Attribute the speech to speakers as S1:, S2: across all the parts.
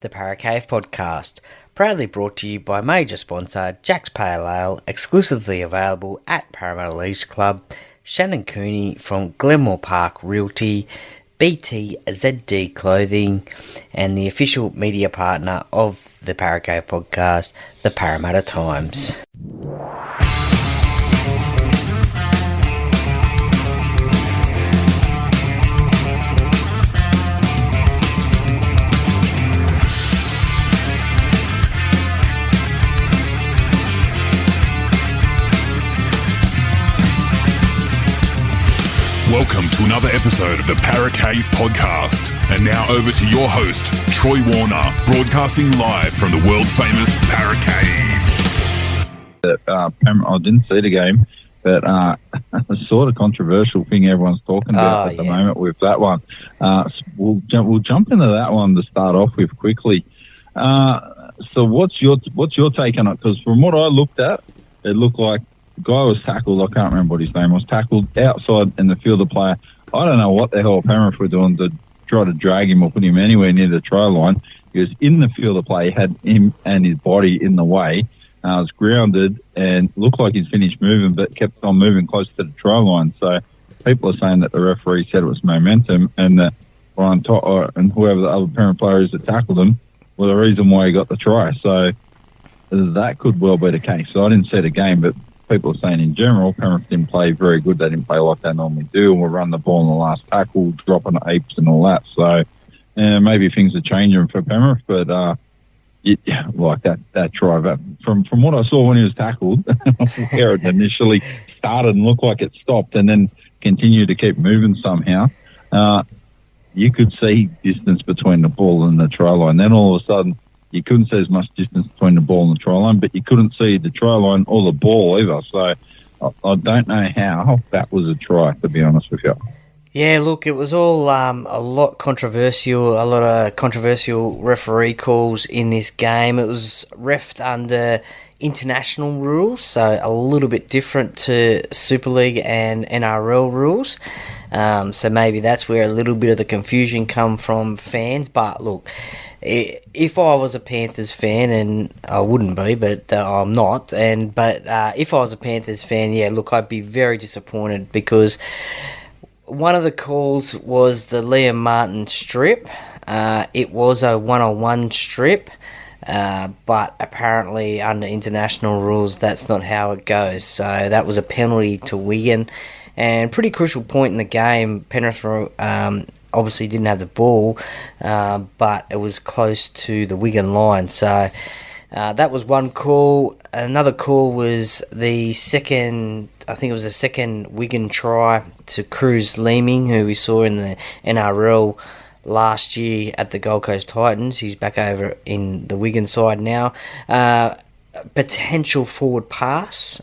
S1: The Paracave Podcast, proudly brought to you by major sponsor Jack's Pale Ale, exclusively available at Parramatta Leagues Club, Shannon Cooney from Glenmore Park Realty, BTZD Clothing, and the official media partner of the Paracave Podcast, the Parramatta Times.
S2: Welcome to another episode of the Paracave Podcast. And now over to your host, Troy Warner, broadcasting live from the world-famous Paracave.
S3: I didn't see the game, but a sort of controversial thing everyone's talking about at the moment with that one. We'll jump into that one to start off with quickly. So what's your take on it? Because from what I looked at, it looked like the guy was tackled. I can't remember what his name was. Tackled outside in the field of play. I don't know what the hell Penrith were doing to try to drag him or put him anywhere near the try line. He was in the field of play, had him and his body in the way. Was grounded and looked like he'd finished moving, but kept on moving close to the try line. So people are saying that the referee said it was momentum, and that Brian and whoever the other Penrith player is that tackled him were the reason why he got the try. So that could well be the case. So I didn't see the game, but people are saying in general, Penrith didn't play very good. They didn't play like they normally do, and we'll run the ball in the last tackle, dropping apes and all that. So maybe things are changing for Penrith, but like that try. But from what I saw when he was tackled, where it initially started and looked like it stopped and then continued to keep moving somehow, you could see distance between the ball and the try line. Then all of a sudden, you couldn't see as much distance between the ball and the try line, but you couldn't see the try line or the ball either. So I don't know how that was a try, to be honest with you.
S1: Yeah, look, it was all a lot of controversial referee calls in this game. It was reffed under international rules, so a little bit different to Super League and NRL rules. So maybe that's where a little bit of the confusion come from fans. But look, if I was a Panthers fan, and I wouldn't be, but I'm not, but if I was a Panthers fan, yeah, look, I'd be very disappointed because one of the calls was the Liam Martin strip. It was a one-on-one strip, but apparently under international rules, that's not how it goes. So that was a penalty to Wigan, and pretty crucial point in the game. Penrith obviously didn't have the ball, but it was close to the Wigan line. So that was one call. Another call was the second Wigan try to Cruz Leeming, who we saw in the NRL last year at the Gold Coast Titans. He's back over in the Wigan side now. Potential forward pass.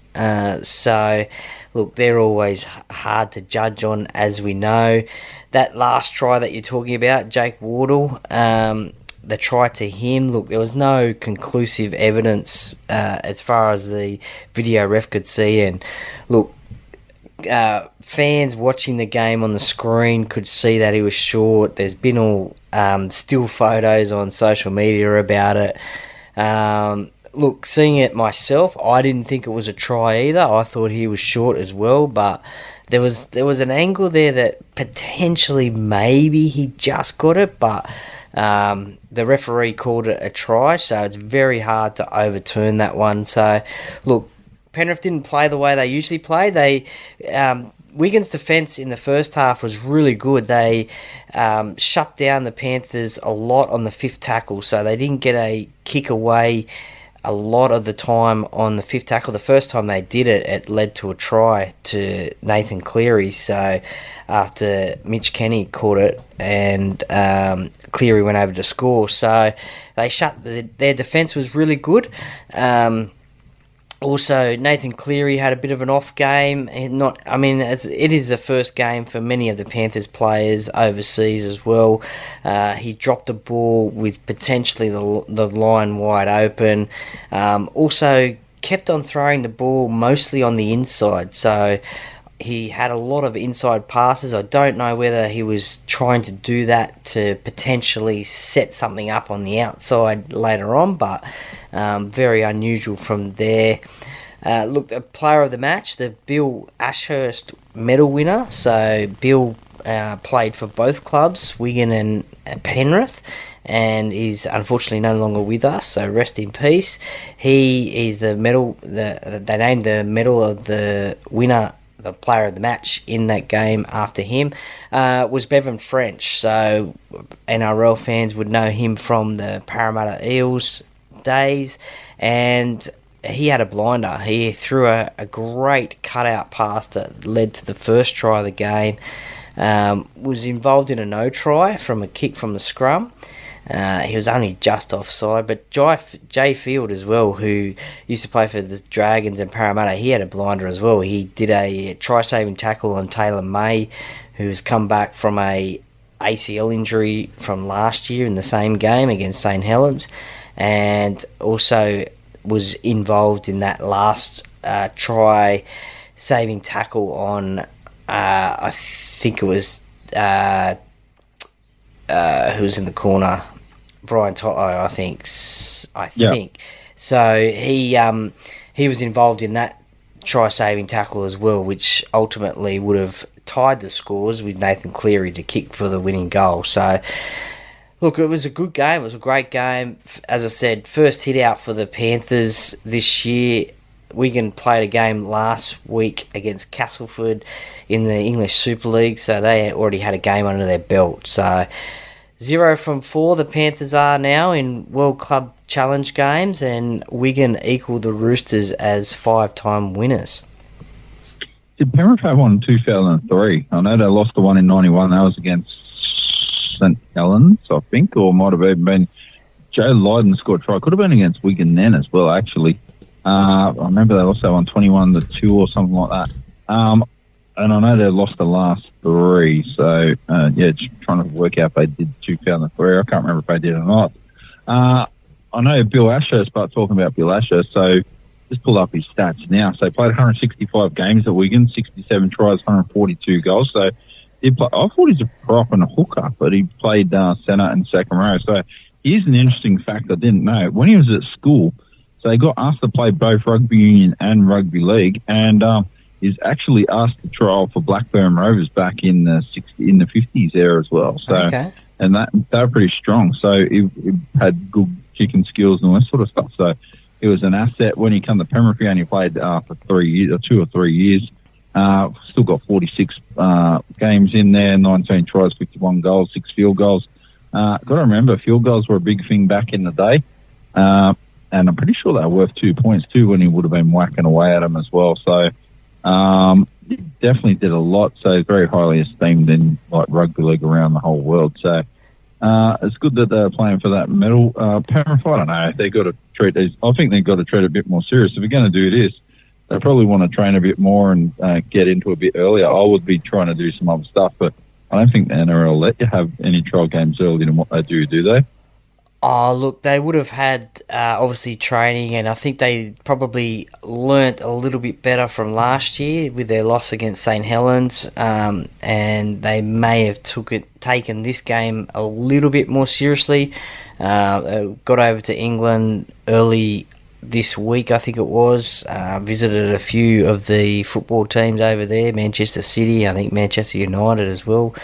S1: So, look, they're always hard to judge on, as we know. That last try that you're talking about, Jake Wardle, the try to him, look, there was no conclusive evidence as far as the video ref could see. And, look, fans watching the game on the screen could see that he was short. There's been all still photos on social media about it. Look, seeing it myself, I didn't think it was a try either. I thought he was short as well, but there was an angle there that potentially maybe he just got it, but the referee called it a try, so it's very hard to overturn that one. So, look, Penrith didn't play the way they usually play. Wigan's defence in the first half was really good. They shut down the Panthers a lot on the fifth tackle, so they didn't get a kick away a lot of the time on the fifth tackle. The first time they did it, it led to a try to Nathan Cleary. So after Mitch Kenny caught it and Cleary went over to score. So they their defence was really good. Also, Nathan Cleary had a bit of an off game. It is the first game for many of the Panthers players overseas as well. He dropped a ball with potentially the line wide open. Also, kept on throwing the ball mostly on the inside. So he had a lot of inside passes. I don't know whether he was trying to do that to potentially set something up on the outside later on, but very unusual from there. Look, a player of the match, the Bill Ashurst medal winner. So Bill played for both clubs, Wigan and Penrith, and is unfortunately no longer with us, so rest in peace. He is the medal. They named the medal of the winner, the player of the match in that game after him, was Bevan French. So NRL fans would know him from the Parramatta Eels days, and he had a blinder. He threw a great cutout pass that led to the first try of the game. Was involved in a no try from a kick from the scrum. He was only just offside, but Jay Field as well, who used to play for the Dragons and Parramatta, he had a blinder as well. He did a try-saving tackle on Taylor May, who's come back from a ACL injury from last year in the same game against St Helens, and also was involved in that last try-saving tackle on, I think it was, who was in the corner? Brian Toto, I think. So he was involved in that try-saving tackle as well, which ultimately would have tied the scores with Nathan Cleary to kick for the winning goal. So, look, it was a good game. It was a great game. As I said, first hit out for the Panthers this year. Wigan played a game last week against Castleford in the English Superleague, so they already had a game under their belt. So 0 from 4 the Panthers are now in World Club Challenge games, and Wigan equalled the Roosters as 5-time winners.
S3: Did Penrith have one in 2003? I know they lost the one in 91. That was against St Helens, I think, or might have even been Joe Lydon scored a try. Could have been against Wigan then as well, actually. I remember they lost that one 21-2 or something like that. And I know they lost the last 3. So, just trying to work out if they did 2003. I can't remember if they did or not. I know Bill Ashurst, but talking about Bill Ashurst, so just pull up his stats now. So he played 165 games at Wigan, 67 tries, 142 goals. So I thought he's a prop and a hooker, but he played centre and second row. So here's an interesting fact I didn't know. When he was at school, so he got asked to play both rugby union and rugby league, and he's actually asked to trial for Blackburn Rovers back in the 50s there as well. So,
S1: okay.
S3: And they were pretty strong. So he had good kicking skills and all that sort of stuff. So it was an asset. When he came to Penrith, he only played for 3 years, or 2 or 3 years. Still got 46 games in there, 19 tries, 51 goals, 6 field goals. Got to remember, field goals were a big thing back in the day. And I'm pretty sure they were worth 2 points too when he would have been whacking away at them as well. So he definitely did a lot. So he's very highly esteemed in like rugby league around the whole world. So it's good that they're playing for that medal. Penrith, I don't know. They got to treat these. I think they've got to treat it a bit more serious. If they're going to do this, they probably want to train a bit more and get into a bit earlier. I would be trying to do some other stuff, but I don't think the NRL let you have any trial games earlier than what they do they?
S1: Oh, look, they would have had, obviously, training, and I think they probably learnt a little bit better from last year with their loss against St Helens, and they may have taken this game a little bit more seriously. Got over to England early this week, I think it was, visited a few of the football teams over there, Manchester City, I think Manchester United as well,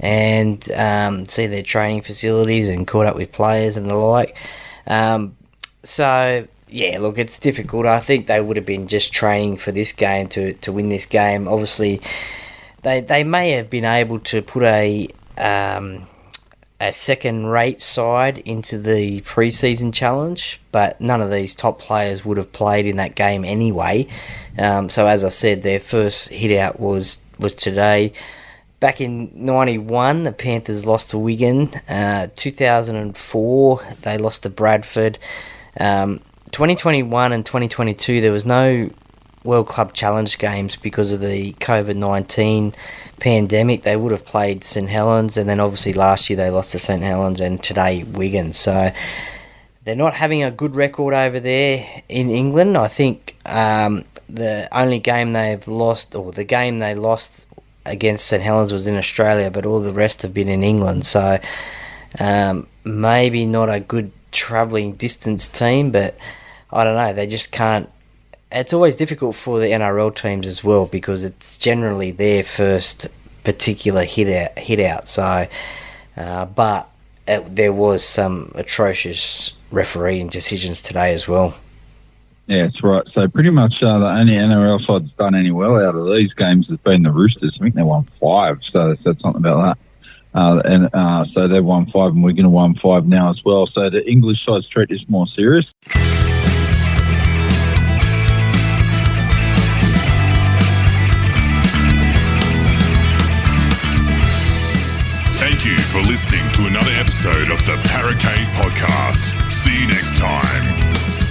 S1: and see their training facilities and caught up with players and the like. So, yeah, look, it's difficult. I think they would have been just training for this game to win this game. Obviously, they may have been able to put a second-rate side into the pre-season challenge, but none of these top players would have played in that game anyway. So, as I said, their first hit-out was today. Back in 91, the Panthers lost to Wigan. 2004, they lost to Bradford. 2021 and 2022, there was no World Club Challenge games because of the COVID-19 pandemic. They would have played St Helens, and then obviously last year they lost to St Helens, and today Wigan. So they're not having a good record over there in England. I think the only game they've lost, or the game they lost against St Helens, was in Australia, but all the rest have been in England. So maybe not a good travelling distance team, but I don't know. They just can't. It's always difficult for the NRL teams as well, because it's generally their first particular hit out. So, but there was some atrocious refereeing decisions today as well.
S3: Yeah, that's right. So pretty much the only NRL side that's done any well out of these games has been the Roosters. I think they won 5, so that's something about that. So they've won 5 and Wigan have won 5 now as well. So the English side's treat is more serious.
S2: Thank you for listening to another episode of the Paracave Podcast. See you next time.